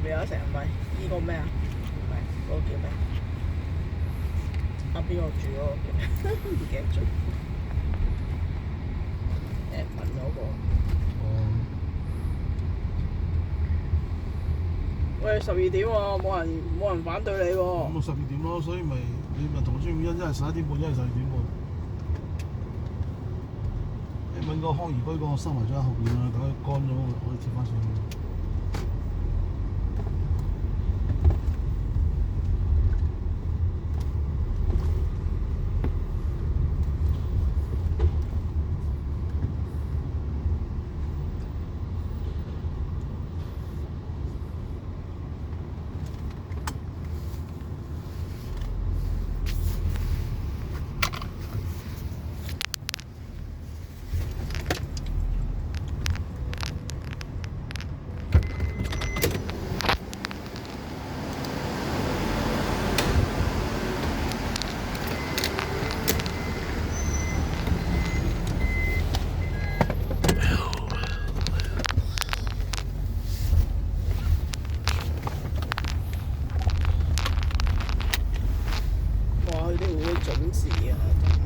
未有成米？呢個咩啊？唔係，嗰個叫咩？啊，邊個住嗰個叫咩？唔記得咗。問嗰個。哦。喂，12點喎，冇人反對你喎。咁咪12點咯，所以咪你咪同張雨欣一係11點半，一係12點半。你揾個康怡居嗰個收埋咗喺後邊啊，等佢乾咗可以貼翻上去。哇！佢哋會準時啊，真係。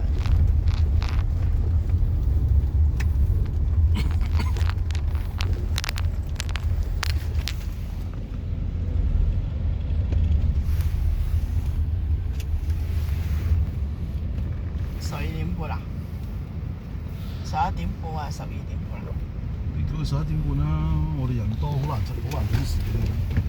12點半啊？11點半啊？12點半啊？你叫佢11點半啦，我哋人多，好難準時嘅。